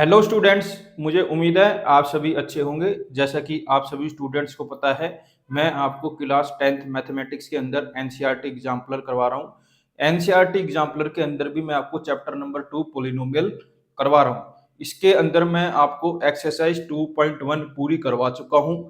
Hello students, मुझे उम्मीद है आप सभी अच्छे होंगे। जैसा कि आप सभी स्टूडेंट्स को पता है, मैं आपको क्लास 10th मैथमेटिक्स के अंदर एनसीईआरटी एग्जाम्पलर करवा रहा हूँ। एनसीईआरटी एग्जाम्पलर के अंदर भी मैं आपको चैप्टर नंबर 2 पॉलिनोमियल करवा रहा हूँ। इसके अंदर मैं आपको एक्सरसाइज 2.1 पूरी करवा चुका हूँ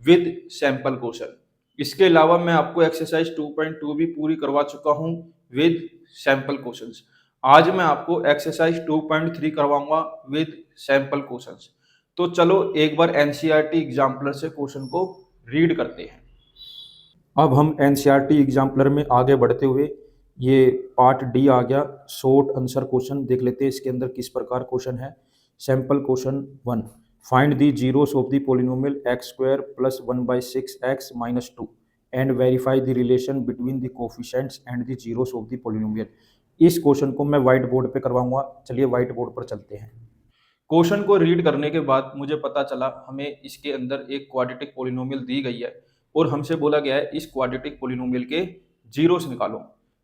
विद सैंपल क्वेश्चन। इसके अलावा मैं आपको एक्सरसाइज 2.2 भी पूरी करवा चुका हूँ विद सैंपल क्वेश्चंस। आज मैं आपको एक्सरसाइज 2.3 करवाऊंगा विद सैंपल क्वेश्चंस। तो चलो एक बार एनसीईआरटी एग्जाम्पलर से क्वेश्चन को रीड करते हैं। अब हम एनसीईआरटी एग्जाम्पलर में आगे बढ़ते हुए ये पार्ट डी आ गया, शॉर्ट आंसर क्वेश्चन देख लेते हैं इसके अंदर किस प्रकार क्वेश्चन है। Sample question 1, find the zeros of the polynomial x square plus 1/6x minus 2 and verify the relation between the coefficients and the zeros of the polynomial. इस क्वेश्चन को मैं व्हाइट बोर्ड पे करवाऊंगा। चलिए व्हाइट बोर्ड पर चलते हैं। Question को रीड करने के बाद मुझे पता चला हमें इसके अंदर एक क्वाड्रेटिक पॉलिनोमियल दी गई है और हमसे बोला गया है इस क्वाड्रेटिक पॉलिनोमियल के जीरोस निकालो,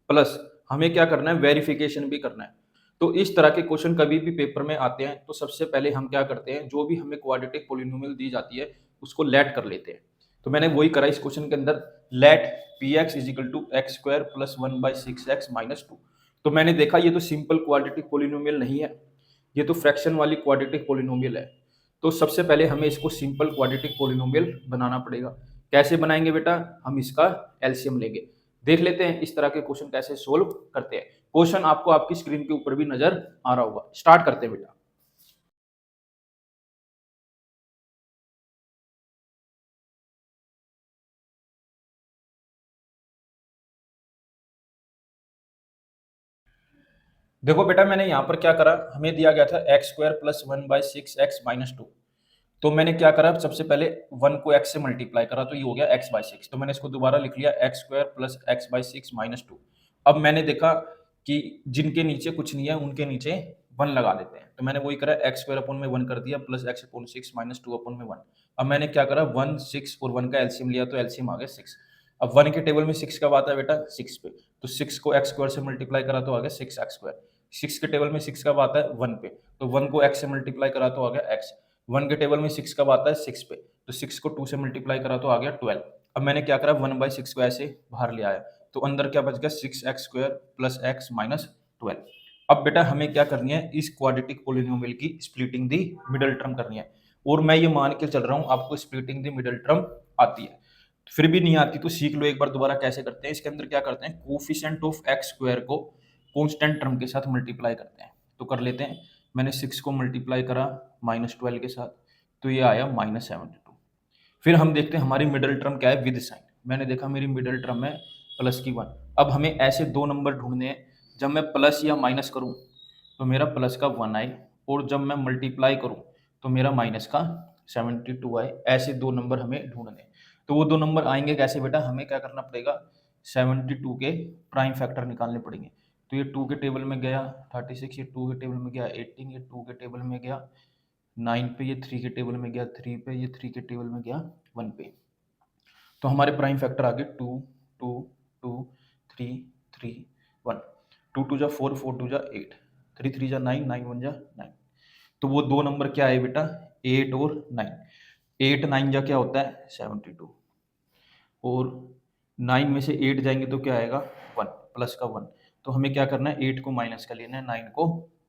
प्लस हमें क्या करना है, वेरिफिकेशन भी करना है। तो इस तरह के क्वेश्चन कभी भी पेपर में आते हैं तो सबसे पहले हम क्या करते हैं, जो भी हमें क्वाड्रेटिक पॉलिनोमियल दी जाती है उसको लेट कर लेते हैं। तो मैंने वही करा इस क्वेश्चन के अंदर, let P X is equal to X square plus 1/6x minus 2। तो मैंने देखा ये तो सिंपल क्वाड्रेटिक पॉलिनोमियल नहीं है, ये तो फ्रैक्शन वाली क्वाड्रेटिक पॉलिनोमियल है। तो सबसे पहले हमें इसको सिंपल क्वाड्रेटिक पॉलिनोमियल बनाना पड़ेगा। कैसे बनाएंगे बेटा, हम इसका एलसीएम लेंगे। देख लेते हैं इस तरह के क्वेश्चन कैसे सोल्व करते हैं। क्वेश्चन आपको आपकी स्क्रीन के ऊपर भी नजर आ रहा होगा। स्टार्ट करते हैं बेटा। देखो बेटा, मैंने यहाँ पर क्या करा, हमें दिया गया था x square plus 1/6x minus 2। तो मैंने क्या करा, सबसे पहले 1 को x से मल्टीप्लाई करा तो ये हो गया x/6। तो मैंने इसको दोबारा लिख लिया x square plus x/6 minus 2। अब मैंने देखा कि जिनके नीचे कुछ नहीं है उनके नीचे 1 लगा देते हैं। तो मैंने वही करा, एक्स स्क्वायर अपॉन में 1 कर दिया प्लस x/6 माइनस 2 अपॉन में 1। अब मैंने क्या करा, 1 6 और 1 का एलसीएम लिया तो एलसीएम आ गया 6। अब 1 के टेबल में 6 कब आता है बेटा, 6 पे। तो 6 को एक्स स्क्वायर से मल्टीप्लाई करा तो आ गया 6x²। 6 के टेबल में 6 कब आता है, 1 पे। तो 1 को x से मल्टीप्लाई करा तो आ गया x। 1 के टेबल में 6 कब आता है, 6 पे। तो 6 को 2 से मल्टीप्लाई करा तो आ गया 12। अब मैंने क्या करा, 1/6 को ऐसे बाहर ले आया तो अंदर क्या बच गया, 6x² प्लस x माइनस 12। अब बेटा हमें क्या करनी है, इस क्वाड्रेटिक पॉलिनोमियल की स्प्लिटिंग दी मिडिल टर्म करनी है। और मैं ये मान के चल रहा हूँ आपको स्प्लिटिंग दी मिडिल टर्म आती है। फिर भी नहीं आती तो सीख लो एक बार दोबारा कैसे करते हैं। इसके अंदर क्या करते हैं, कोफिशिएंट ऑफ एक्स स्क्वायर को कांस्टेंट टर्म के साथ मल्टीप्लाई करते हैं। तो कर लेते हैं। मैंने 6 को मल्टीप्लाई करा -12 के साथ तो ये आया -72। फिर हम देखते हैं हमारी मिडिल टर्म क्या है विद साइन। मैंने देखा मेरी मिडिल टर्म है प्लस की 1। अब हमें ऐसे दो नंबर ढूंढने हैं, जब मैं प्लस या माइनस करूं तो मेरा प्लस का 1 आए और जब मैं मल्टीप्लाई करूं तो मेरा माइनस का 72 आए। ऐसे दो नंबर हमें ढूंढने हैं। तो वो दो नंबर आएंगे कैसे बेटा, हमें क्या करना पड़ेगा, 72 के प्राइम फैक्टर निकालने पड़ेंगे। तो ये 2 के टेबल में गया 36, ये 2 के टेबल में गया 18, ये 2 के टेबल में गया 9 पे, ये 3 के टेबल में गया 3 पे, ये 3 के टेबल में गया 1 पे। तो हमारे प्राइम फैक्टर आ गए 2 2 2 3 3 1। 2 2 जा 4, 4 2 जा 8, 3 3 जा 9, 9 1 जा 9। तो वो दो नंबर क्या है बेटा, 8 और 9। 8 9 जा क्या होता है 72, और 9 में से 8 जाएंगे तो क्या आएगा 1, प्लस का 1। तो हमें क्या करना है, 8 को माइनस का लेना है, 9 को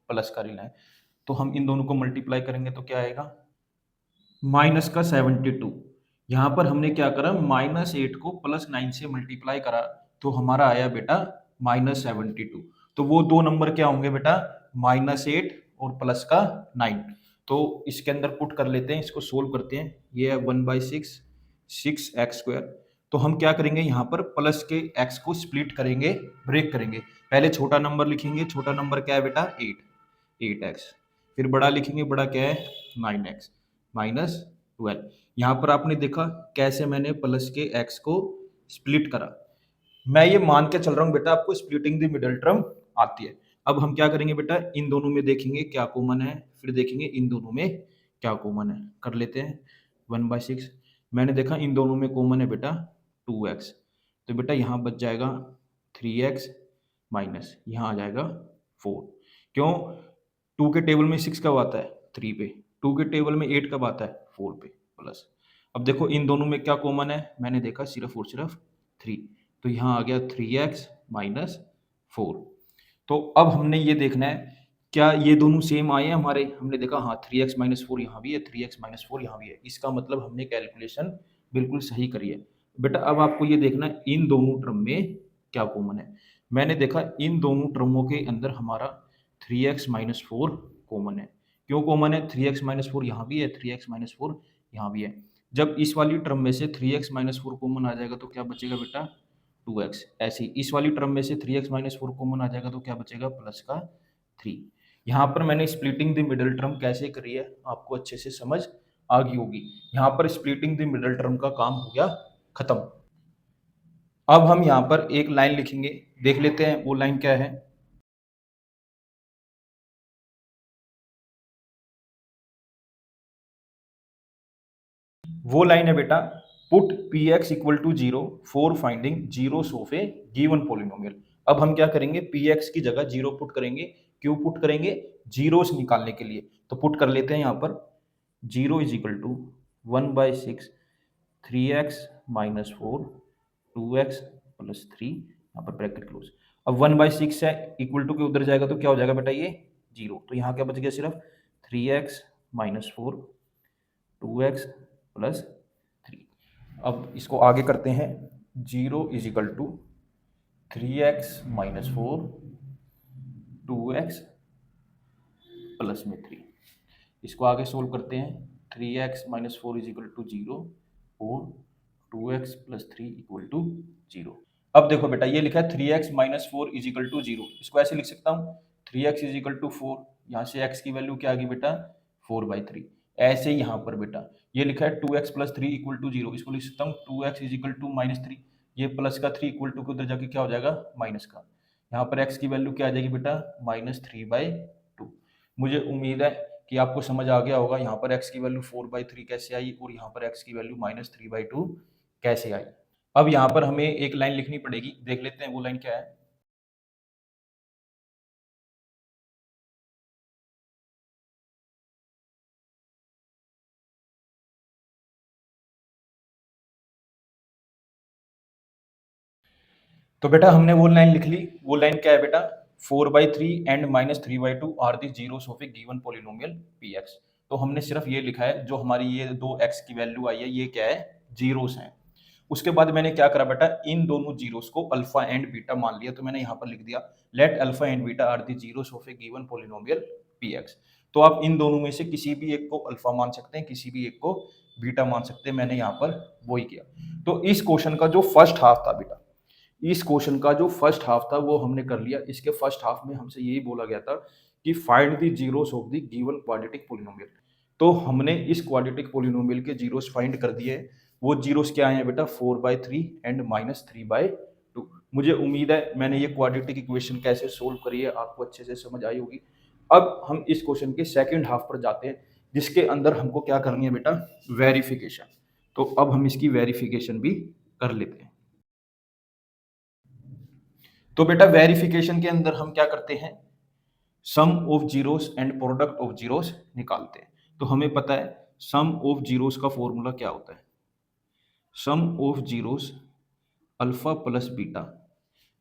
प्लस का लेना है। तो हम इन दोनों को मल्टीप्लाई करेंगे तो क्या आएगा, माइनस का 72। यहाँ पर हमने क्या करा, -8 को +9 से मल्टीप्लाई करा तो हमारा आया बेटा -72। तो वो दो नंबर क्या होंगे बेटा, -8 और प्लस का 9। तो इसके अंदर पुट कर लेते हैं, इसको सोल्व करते हैं। ये है 1/6 6x²। तो हम क्या करेंगे, यहाँ पर प्लस के x को स्प्लिट करेंगे, ब्रेक करेंगे। पहले छोटा नंबर लिखेंगे, छोटा नंबर क्या है बेटा 8x। फिर बड़ा लिखेंगे, बड़ा क्या है 9x -12। यहाँ पर आपने देखा कैसे मैंने प्लस के x को स्प्लिट करा। मैं ये मान के चल रहा हूँ बेटा आपको स्प्लिटिंग द मिडिल टर्म आती है। अब हम क्या करेंगे बेटा, इन दोनों में देखेंगे क्या कॉमन है, फिर देखेंगे इन दोनों में क्या कॉमन है। कर लेते हैं 1/6। मैंने देखा इन दोनों में कॉमन है बेटा 2x। तो बेटा यहाँ बच जाएगा 3x माइनस यहाँ आ जाएगा 4। क्यों, 2 के टेबल में 6 कब आता है 3 पे, 2 के टेबल में 8 कब आता है? 4 पे, प्लस अब देखो इन दोनों में क्या कॉमन है? मैंने देखा सिर्फ और सिर्फ 3, तो यहाँ आ गया 3x माइनस 4। तो अब हमने ये देखना है क्या ये दोनों सेम आए हैं हमारे? हमने देखा हाँ 3x माइनस 4 यहाँ भी है, 3x माइनस 4 यहाँ भी है, इसका मतलब हमने कैलकुलेशन बिल्कुल सही करी है। बेटा अब आपको ये देखना है इन दोनों टर्म में क्या कॉमन है। मैंने देखा इन दोनों टर्मों के अंदर हमारा 3x माइनस 4 कॉमन है। क्यों कॉमन है? 3x माइनस 4 यहाँ भी है, 3x माइनस 4 यहाँ भी है। जब इस वाली टर्म में से 3x माइनस 4 कॉमन आ जाएगा तो क्या बचेगा बेटा? 2x। ऐसे ही इस वाली टर्म में से 3x माइनस 4 कॉमन आ जाएगा तो क्या बचेगा? प्लस का 3। यहाँ पर मैंने स्प्लिटिंग द मिडल टर्म कैसे करी है आपको अच्छे से समझ आ गई होगी। यहाँ पर स्प्लिटिंग द मिडल टर्म का काम हो गया खत्म। अब हम यहाँ पर एक लाइन लिखेंगे, देख लेते हैं वो लाइन क्या है। वो लाइन है बेटा put P X equal to 0 for finding zeros of a given polynomial. अब हम क्या करेंगे? पी एक्स की जगह 0 पुट करेंगे। क्यों पुट करेंगे? जीरोस निकालने के लिए। तो पुट कर लेते हैं यहाँ पर 0 is equal to 1/6 3x minus 4 2x plus 3, यहाँ पर ब्रैकेट क्लोज। अब 1/6 है, इक्वल टू के उधर जाएगा तो क्या हो जाएगा बेटा? ये 0। तो यहाँ क्या बच गया? सिर्फ 3x माइनस 4 2x प्लस 3। अब इसको आगे करते हैं। 0 is equal to 3x minus 4 2x plus में 3। इसको आगे सोल्व करते हैं। 3x minus 4 is equal to 0 और 2x प्लस 3 इक्वल टू 0। अब देखो बेटा ये लिखा है 3x minus 4 is equal to 0। इसको ऐसे लिख सकता हूँ 3x इज इक्वल टू 4। यहाँ से x की वैल्यू क्या आ गई बेटा? 4/3। ऐसे ही यहाँ पर बेटा ये लिखा है 2x प्लस 3 इक्वल टू 0। इसको लिख सकता हूँ 2x is equal to minus 3। ये प्लस का 3 इक्वल टू के उधर जाके क्या हो जाएगा? माइनस का। यहाँ पर x की वैल्यू क्या आ जाएगी बेटा? -3/2। मुझे उम्मीद है कि आपको समझ आ गया होगा यहाँ पर x की वैल्यू 4/3 कैसे आई और यहाँ पर x की वैल्यू -3/2 कैसे आई। अब यहाँ पर हमें एक लाइन लिखनी पड़ेगी, देख लेते हैं वो लाइन क्या है। तो बेटा हमने वो लाइन लिख ली। वो लाइन क्या है बेटा? 4/3 and -3/2 are the zeros of a given polynomial P X. तो हमने सिर्फ ये लिखा है जो हमारी ये दो एक्स की वैल्यू आई है ये क्या है? जीरोस हैं। उसके बाद मैंने क्या करा बेटा? इन दोनों जीरोस को अल्फा एंड बीटा मान लिया। तो मैंने यहाँ पर लिख दिया let alpha and beta are the zeros of a given polynomial P X. तो आप इन दोनों में से किसी भी एक को अल्फा मान सकते हैं, किसी भी एक को बीटा मान सकते हैं। मैंने यहाँ पर वही किया। तो इस क्वेश्चन का जो फर्स्ट हाफ था बेटा, इस क्वेश्चन का जो फर्स्ट हाफ था वो हमने कर लिया। इसके फर्स्ट हाफ में हमसे यही बोला गया था कि find the zeros of the given quadratic polynomial. तो हमने इस क्वाड्रेटिक पॉलिनोमियल के जीरोस फाइंड कर दिए। वो जीरोस क्या आए हैं बेटा? 4/3 एंड -3/2। मुझे उम्मीद है मैंने ये क्वाड्रेटिक इक्वेशन कैसे सोल्व करी है आपको अच्छे से समझ आई होगी। अब हम इस क्वेश्चन के सेकंड हाफ पर जाते हैं जिसके अंदर हमको क्या करनी है बेटा? वेरिफिकेशन। तो अब हम इसकी वेरिफिकेशन भी कर लेते हैं। तो बेटा वेरिफिकेशन के अंदर हम क्या करते हैं? Sum of zeros and product of zeros निकालते हैं। तो हमें पता है सम ऑफ जीरोस का फॉर्मूला क्या होता है? Sum of zeros alpha plus beta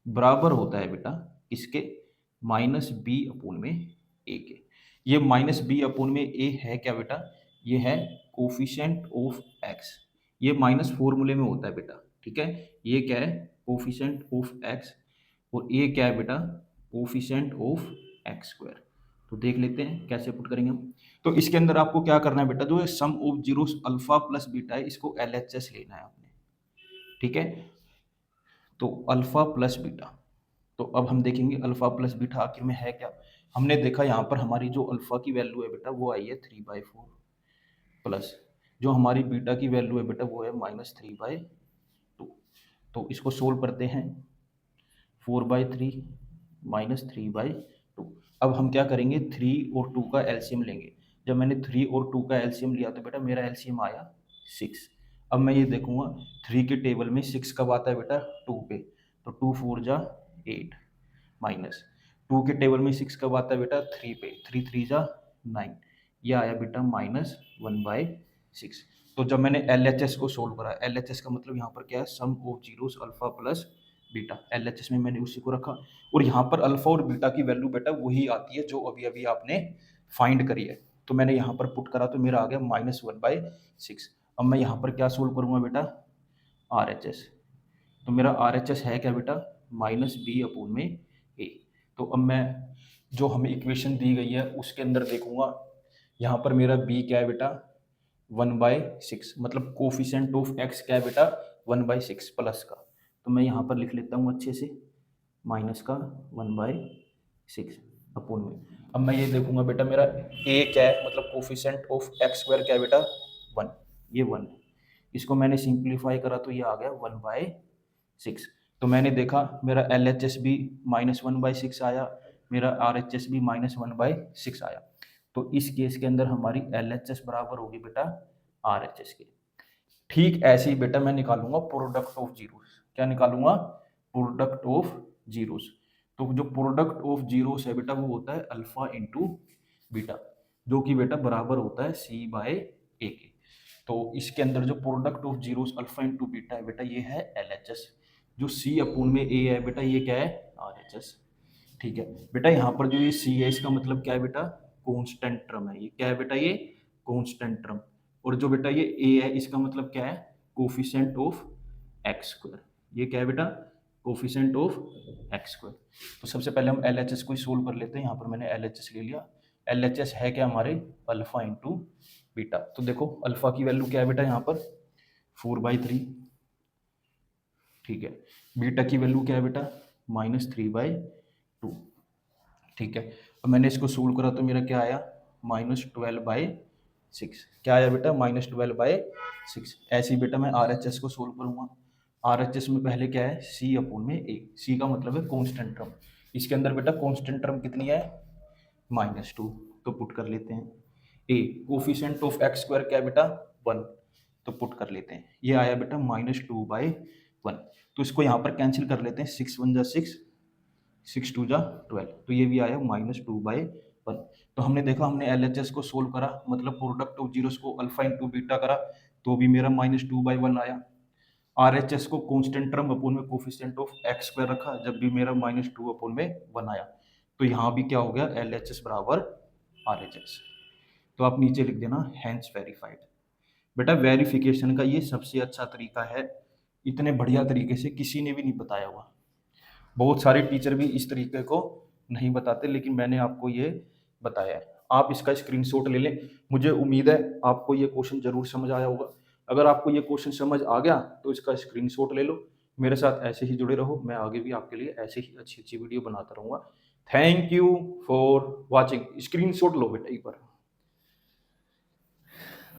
बराबर होता है बेटा इसके -b/, में ए के। ये -b/, में ए है क्या बेटा? ये है कोफिशिएंट ऑफ एक्स। ये माइनस फॉर्मूले में होता है बेटा, ठीक है। ये क्या है? Coefficient of x. और ये क्या है बेटा? Coefficient of x square. तो देख लेते हैं कैसे पुट करेंगे हम। तो इसके अंदर आपको क्या करना है बेटा? जो sum of zeros alpha plus beta है इसको एलएचएस लेना है आपने, ठीक है। तो अल्फा प्लस बीटा, तो अब हम देखेंगे अल्फा प्लस बीटा आखिर में है क्या। हमने देखा यहाँ पर हमारी जो अल्फा की वैल्यू है बेटा वो आई है 3/4 प्लस जो हमारी बीटा की वैल्यू है बेटा वो है -3/2। तो इसको सोल्व करते हैं। 4/3 -3/2। अब हम क्या करेंगे? 3 और 2 का एलसीएम लेंगे। जब मैंने 3 और 2 का एलसीएम लिया तो बेटा मेरा एलसीएम आया 6। अब मैं ये देखूंगा 3 के टेबल में 6 कब आता है बेटा? 2 पे। तो 2 4 जा 8 माइनस 2 के टेबल में 6 कब आता है बेटा? 3 पे। 3 3 जा 9। ये आया बेटा -1/6। तो जब मैंने LHS को सोल्व करा, LHS का मतलब यहाँ पर क्या है, sum of zeros alpha plus beta, LHS में मैंने उसी को रखा, और यहाँ पर अल्फा और बीटा की वैल्यू बेटा वही आती है जो अभी अभी आपने फाइंड करी है। तो मैंने यहाँ पर पुट करा तो मेरा आ गया -1/6। अब मैं यहाँ पर क्या सोल्व करूँगा बेटा, RHS। तो मेरा RHS है क्या बेटा, -B/A। तो अब मैं जो हमें इक्वेशन दी गई है उसके अंदर देखूंगा, यहाँ पर मेरा B क्या है बेटा, 1/6, मतलब कोफिशिएंट ऑफ x क्या है बेटा, 1/6 प्लस का। तो मैं यहाँ पर लिख लेता हूँ अच्छे से, माइनस का 1/6 अपोन में। अब मैं ये देखूंगा बेटा मेरा A क्या है, मतलब कोफिशिएंट ऑफ x² क्या है बेटा, 1, ये 1 है। इसको मैंने सिंप्लीफाई करा तो ये आ गया 1/6। तो मैंने देखा मेरा LHS भी -1/6 आया, मेरा RHS भी -1/6 आया। तो इस केस के अंदर हमारी LHS बराबर होगी बेटा RHS के। ठीक ऐसे ही बेटा मैं निकालूंगा प्रोडक्ट ऑफ जीरोस। क्या निकालूंगा, प्रोडक्ट ऑफ जीरोस। तो जो प्रोडक्ट ऑफ जीरोस है बेटा वो होता है अल्फा इंटू बीटा, जो कि बेटा बराबर होता है C/A के। तो इसके अंदर जो product of zeros alpha into beta है बेटा ये है LHS, जो C/A है बेटा ये क्या है, RHS। ठीक है बेटा, यहाँ पर जो ये C है इसका मतलब क्या है बेटा, कांस्टेंट टर्म है। ये क्या है बेटा, ये कांस्टेंट टर्म। और जो बेटा ये A है इसका मतलब क्या है, कोफिशिएंट ऑफ x²। ये क्या है बेटा, कोफिशिएंट ऑफ x²। तो सबसे पहले हम LHS को ही सोल्व कर लेते हैं। यहाँ पर मैंने LHS ले लिया। LHS है क्या हमारे, अल्फा इंटू बीटा। तो देखो अल्फा की वैल्यू क्या है बेटा यहाँ पर 4/3। ठीक है, बीटा की वैल्यू क्या है बेटा -3/2। ठीक है, अब मैंने इसको सोल्व करा तो मेरा क्या आया -12/6। क्या आया बेटा -12/6। ऐसे ही बेटा मैं RHS को सोल्व करूंगा। RHS में पहले क्या है, C/A। C का मतलब है कांस्टेंट टर्म। इसके अंदर बेटा कांस्टेंट टर्म कितनी है, -2। तो पुट कर लेते हैं। A कोफिशिएंट ऑफ x² क्या है बेटा 1, तो पुट कर लेते हैं। ये आया बेटा -2/1। तो इसको यहाँ पर कैंसिल कर लेते हैं, 6 1 जा 6, 6 2 जा 12। तो ये भी आया -2/1। तो हमने देखा, हमने LHS को सोल्व करा, मतलब प्रोडक्ट ऑफ जीरोस को अल्फा इंटू बीटा करा, तो भी मेरा -2/1 आया। RHS को कांस्टेंट टर्म अपोन में कोफिशिएंट ऑफ x² रखा, जब भी मेरा -2/1 आया। तो यहाँ भी क्या हो गया, LHS बराबर RHS। तो आप नीचे लिख देना हैंस वेरीफाइड। बेटा वेरिफिकेशन का ये सबसे अच्छा तरीका है, इतने बढ़िया तरीके से किसी ने भी नहीं बताया हुआ। बहुत सारे टीचर भी इस तरीके को नहीं बताते, लेकिन मैंने आपको ये बताया है। आप इसका स्क्रीनशॉट ले लें। मुझे उम्मीद है आपको ये क्वेश्चन जरूर समझ आया होगा। अगर आपको ये क्वेश्चन समझ आ गया तो इसका स्क्रीनशॉट ले लो। मेरे साथ ऐसे ही जुड़े रहो, मैं आगे भी आपके लिए ऐसे ही अच्छी अच्छी वीडियो बनाता रहूँगा। Thank you for watching. Screenshot लो बेटा एक बार।